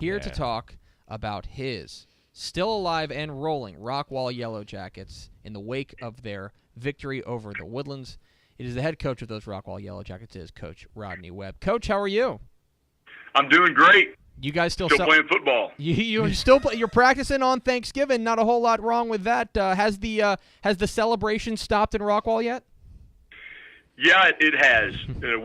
here to talk about his still alive and rolling Rockwall Yellowjackets in the wake of their victory over the Woodlands. It is the head coach of those Rockwall Yellowjackets, is Coach Rodney Webb. Coach, how are you? I'm doing great. You guys still playing football? You're you're practicing on Thanksgiving. Not a whole lot wrong with that. Has the celebration stopped in Rockwall yet? Yeah, it has.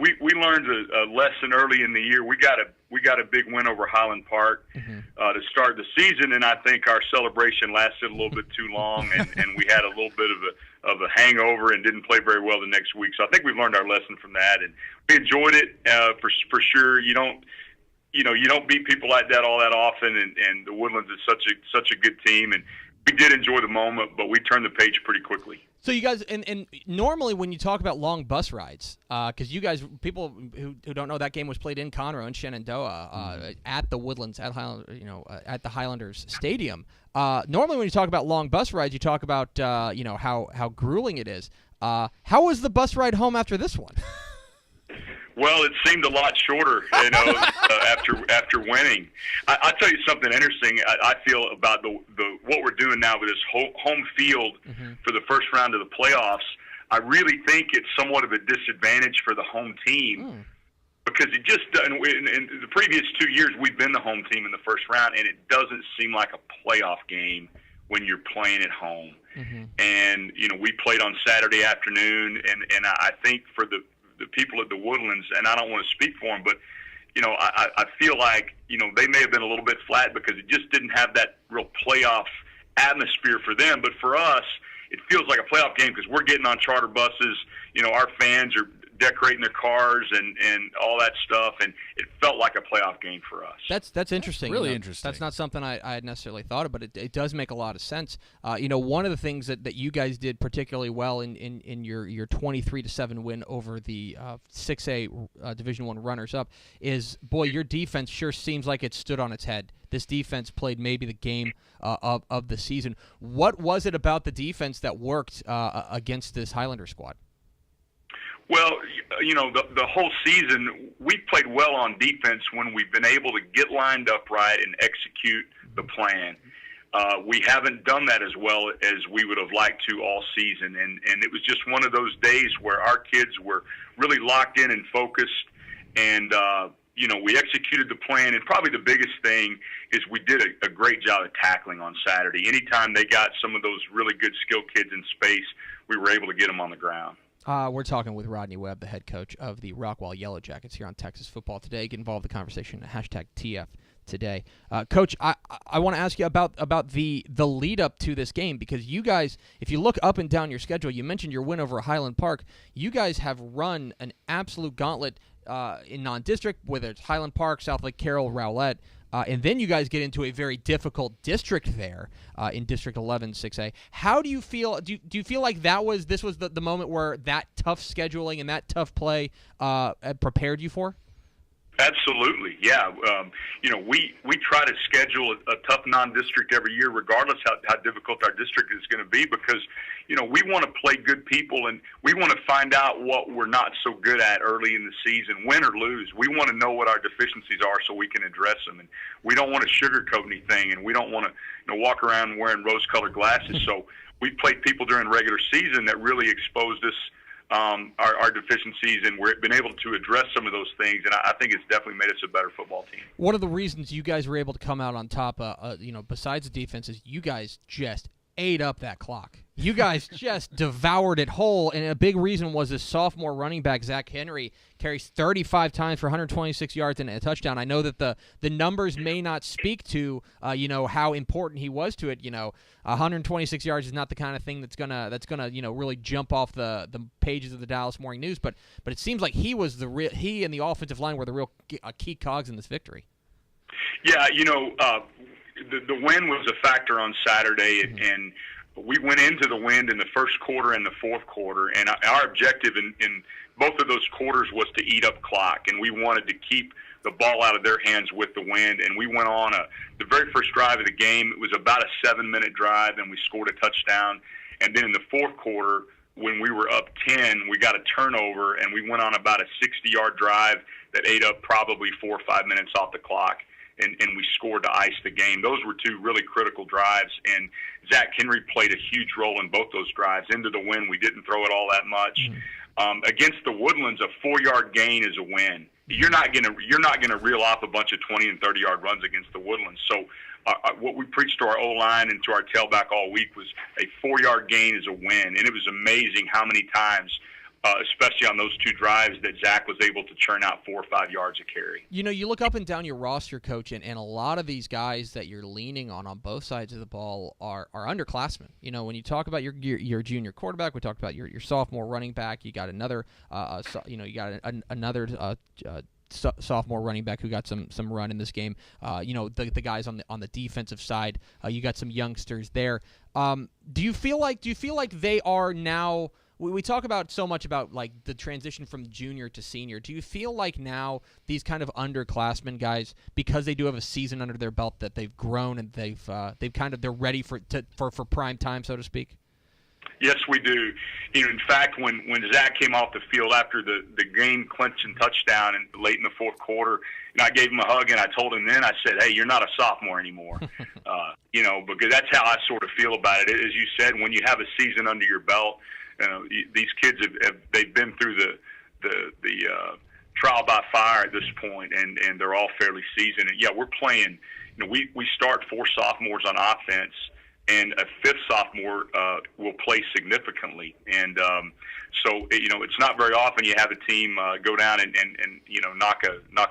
We learned a lesson early in the year. We got a big win over Highland Park to start the season, and I think our celebration lasted a little bit too long, and we had a little bit of a hangover and didn't play very well the next week. So I think we've learned our lesson from that, and we enjoyed it for sure. You don't beat people like that all that often, and the Woodlands is such a good team, and we did enjoy the moment, but we turned the page pretty quickly. So you guys, and normally when you talk about long bus rides, because you guys, people who don't know, that game was played in Conroe in Shenandoah at the Woodlands at the Highlanders Stadium. Normally when you talk about long bus rides, you talk about how grueling it is. How was the bus ride home after this one? Well, it seemed a lot shorter, after winning. I'll tell you something interesting. I feel about the what we're doing now with this home field for the first round of the playoffs. I really think it's somewhat of a disadvantage for the home team because it just in the previous 2 years we've been the home team in the first round, and it doesn't seem like a playoff game when you're playing at home. And we played on Saturday afternoon, and I think for the people at the Woodlands, and I don't want to speak for them, but I feel like they may have been a little bit flat because it just didn't have that real playoff atmosphere for them. But for us, it feels like a playoff game because we're getting on charter buses. Our fans are decorating their cars and all that stuff, and it felt like a playoff game for us. That's interesting. Really interesting. That's not something I had necessarily thought of, but it does make a lot of sense. One of the things that you guys did particularly well in your 23-7 win over the 6A Division I runners-up is, boy, your defense sure seems like it stood on its head. This defense played maybe the game of the season. What was it about the defense that worked against this Highlander squad? Well, the whole season, we played well on defense when we've been able to get lined up right and execute the plan. We haven't done that as well as we would have liked to all season, and it was just one of those days where our kids were really locked in and focused, and we executed the plan. And probably the biggest thing is we did a great job of tackling on Saturday. Anytime they got some of those really good skilled kids in space, we were able to get them on the ground. We're talking with Rodney Webb, the head coach of the Rockwall Yellowjackets here on Texas Football Today. Get involved in the conversation at #TF Today. Coach, I want to ask you about the lead up to this game, because you guys, if you look up and down your schedule, you mentioned your win over Highland Park. You guys have run an absolute gauntlet in non-district, whether it's Highland Park, South Lake Carroll, Rowlett. And then you guys get into a very difficult district there in District 11, 6A. How do you feel? Do you feel like this was the moment where that tough scheduling and that tough play prepared you for? Absolutely, yeah. We try to schedule a tough non-district every year, regardless how difficult our district is going to be, because we want to play good people, and we want to find out what we're not so good at early in the season, win or lose. We want to know what our deficiencies are so we can address them, and we don't want to sugarcoat anything, and we don't want to walk around wearing rose-colored glasses. So we played people during regular season that really exposed us. Our deficiencies, and we've been able to address some of those things, and I think it's definitely made us a better football team. One of the reasons you guys were able to come out on top, besides the defense, is you guys just ate up that clock. You guys just devoured it whole, and a big reason was this sophomore running back, Zach Henry, carries 35 times for 126 yards and a touchdown. I know that the numbers may not speak to how important he was to it. 126 yards is not the kind of thing that's gonna really jump off the pages of the Dallas Morning News, but it seems like he and the offensive line were the real key cogs in this victory. Yeah, the wind was a factor on Saturday, and we went into the wind in the first quarter and the fourth quarter, and our objective in both of those quarters was to eat up clock, and we wanted to keep the ball out of their hands with the wind. And we went on the very first drive of the game. It was about a 7-minute drive, and we scored a touchdown. And then in the fourth quarter, when we were up 10, we got a turnover, and we went on about a 60-yard drive that ate up probably 4 or 5 minutes off the clock. and we scored to ice the game. Those were two really critical drives, and Zach Henry played a huge role in both those drives. Into the win, we didn't throw it all that much. Against the Woodlands, a 4-yard gain is a win. You're not gonna reel off a bunch of 20 and 30-yard runs against the Woodlands. So what we preached to our O-line and to our tailback all week was a 4-yard gain is a win, and it was amazing how many times, especially on those two drives, that Zach was able to churn out 4 or 5 yards of carry. You know, you look up and down your roster, Coach, and a lot of these guys that you're leaning on both sides of the ball are underclassmen. You know, when you talk about your junior quarterback, we talked about your sophomore running back. You got another, sophomore running back who got some run in this game. The guys on the defensive side, you got some youngsters there. Do you feel like they are now? We talk about so much about like the transition from junior to senior. Do you feel like now these kind of underclassmen guys, because they do have a season under their belt, that they've grown and they're ready for prime time, so to speak? Yes, we do. In fact, when Zach came off the field after the game clinching touchdown and late in the fourth quarter, I gave him a hug and I told him then, I said, "Hey, you're not a sophomore anymore." Because that's how I sort of feel about it. As you said, when you have a season under your belt, these kids they've been through the trial by fire at this point, and they're all fairly seasoned. And yeah, we're playing. We start 4 sophomores on offense, and a 5th sophomore will play significantly. And so it's not very often you have a team go down and knock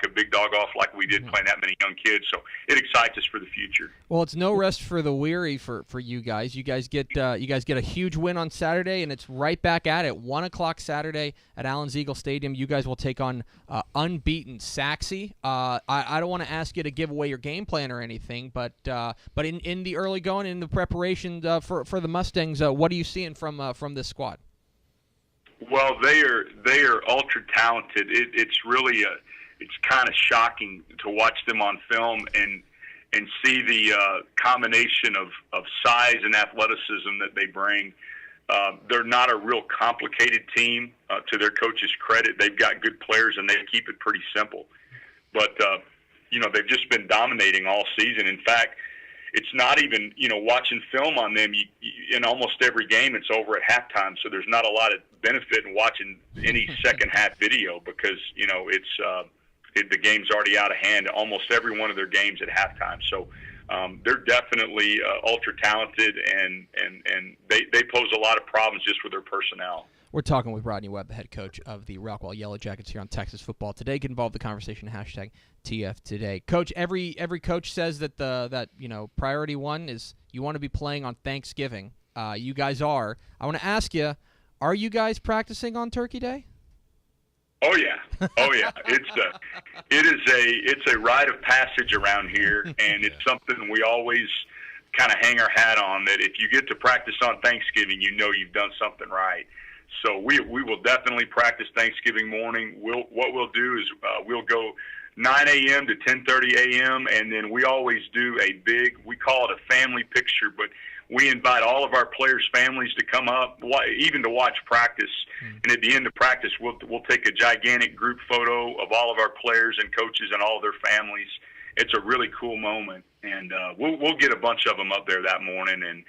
a big dog off like we did playing that many young kids. So it excites us for the future. Well, it's no rest for the weary for you guys. You guys get a huge win on Saturday, and it's right back at it. 1:00 Saturday at Allen's Eagle Stadium. You guys will take on unbeaten Saxe. I don't want to ask you to give away your game plan or anything, but in the early going, in the preparation for the Mustangs, what are you seeing from this squad? Well, they are ultra talented. It's really it's kind of shocking to watch them on film and see the combination of size and athleticism that they bring. They're not a real complicated team. To their coach's credit, they've got good players and they keep it pretty simple. But they've just been dominating all season. In fact, it's not even, watching film on them, in almost every game it's over at halftime, so there's not a lot of benefit in watching any second half video because, the game's already out of hand, almost every one of their games at halftime. So they're definitely ultra talented, and they pose a lot of problems just with their personnel. We're talking with Rodney Webb, the head coach of the Rockwall Yellowjackets here on Texas Football Today. Get involved in the conversation, #TF Today. Coach, every coach says that priority one is you want to be playing on Thanksgiving. You guys are. I want to ask you, are you guys practicing on Turkey Day? Oh yeah, it's a rite of passage around here, and it's something we always kind of hang our hat on. That if you get to practice on Thanksgiving, you've done something right. So we will definitely practice Thanksgiving morning. What we'll do is we'll go 9 a.m. to 10:30 a.m. and then we always do we call it a family picture, but we invite all of our players' families to come up, even to watch practice. And at the end of practice, we'll take a gigantic group photo of all of our players and coaches and all of their families. It's a really cool moment, and we'll get a bunch of them up there that morning, and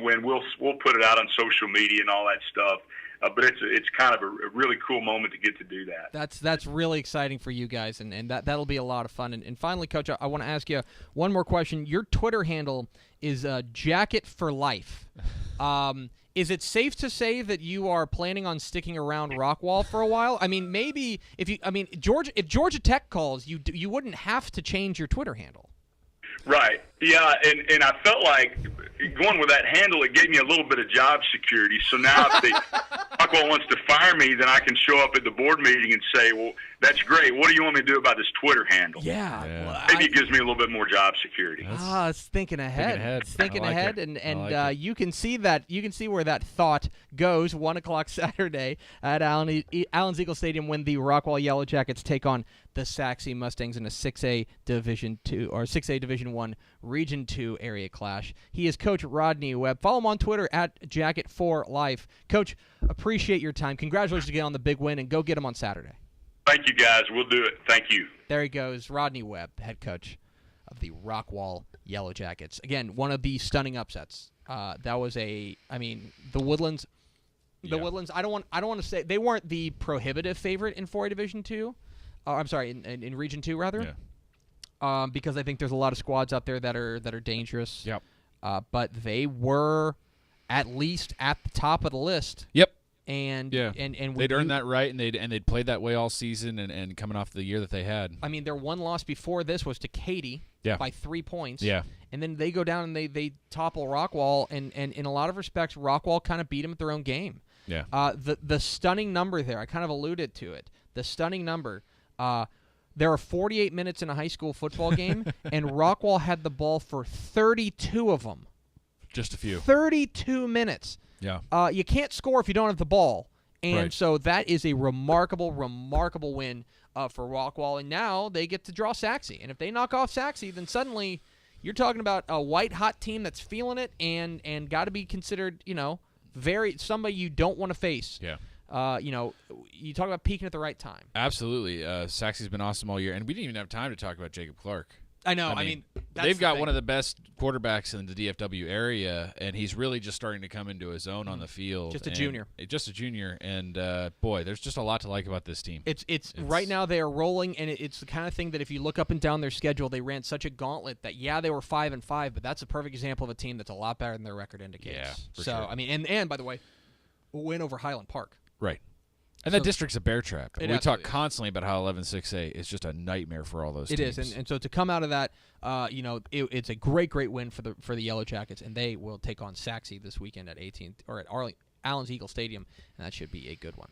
when we'll put it out on social media and all that stuff. But it's kind of a really cool moment to get to do that. That's really exciting for you guys, and that'll be a lot of fun. And finally, Coach, I want to ask you one more question. Your Twitter handle is Jacket for Life. Is it safe to say that you are planning on sticking around Rockwall for a while? I mean, maybe if Georgia Tech calls, you wouldn't have to change your Twitter handle. Right. Yeah, and I felt like going with that handle, it gave me a little bit of job security. So now if Rockwall wants to fire me, then I can show up at the board meeting and say, well, that's great. What do you want me to do about this Twitter handle? Yeah. Well, maybe it gives me a little bit more job security. It's thinking ahead. It's thinking ahead, and you can see that. You can see where that thought goes. 1:00 Saturday at Allen's Eagle Stadium when the Rockwall Yellowjackets take on the Saxe Mustangs in a 6A Division 2 or 6A Division 1 Region 2 area clash. He is Coach Rodney Webb. Follow him on Twitter at Jacket4Life. Coach, appreciate your time. Congratulations again on the big win, and go get him on Saturday. Thank you, guys. We'll do it. Thank you. There he goes, Rodney Webb, head coach the Rockwall Yellowjackets. Again, one of the stunning upsets. That was the Woodlands. The Woodlands. I don't want to say they weren't the prohibitive favorite in 4A Division 2. I'm sorry, in Region 2 rather. Yeah. Because I think there's a lot of squads out there that are dangerous. Yep. But they were at least at the top of the list. Yep. And they'd earned that right, and they'd played that way all season, and coming off the year that they had. I mean, their one loss before this was to Katy by 3 points. Yeah. And then they go down and they topple Rockwall, and in a lot of respects, Rockwall kind of beat them at their own game. Yeah. The stunning number there, I kind of alluded to it. The stunning number, there are 48 minutes in a high school football game, and Rockwall had the ball for 32 of them. Just a few. 32 minutes. Yeah. You can't score if you don't have the ball. And right. So that is a remarkable, remarkable win for Rockwall. And now they get to draw Saxe. And if they knock off Saxe, then suddenly you're talking about a white-hot team that's feeling it and got to be considered, somebody you don't want to face. Yeah. You talk about peaking at the right time. Absolutely. Saxe's been awesome all year. And we didn't even have time to talk about Jacob Clark. I know. I mean they've got one of the best quarterbacks in the DFW area, and he's really just starting to come into his own on the field. Just a junior. And boy, there's just a lot to like about this team. It's right now they are rolling, and it's the kind of thing that if you look up and down their schedule, they ran such a gauntlet that they were 5-5, but that's a perfect example of a team that's a lot better than their record indicates. Yeah, for so sure. I mean, and by the way, a win over Highland Park. Right. And that district's a bear trap. We talk constantly about how 11-6A is just a nightmare for all those teams. It is, and so to come out of that, it's a great win for the Yellowjackets, and they will take on Saxe this weekend at Allen's Eagle Stadium, and that should be a good one.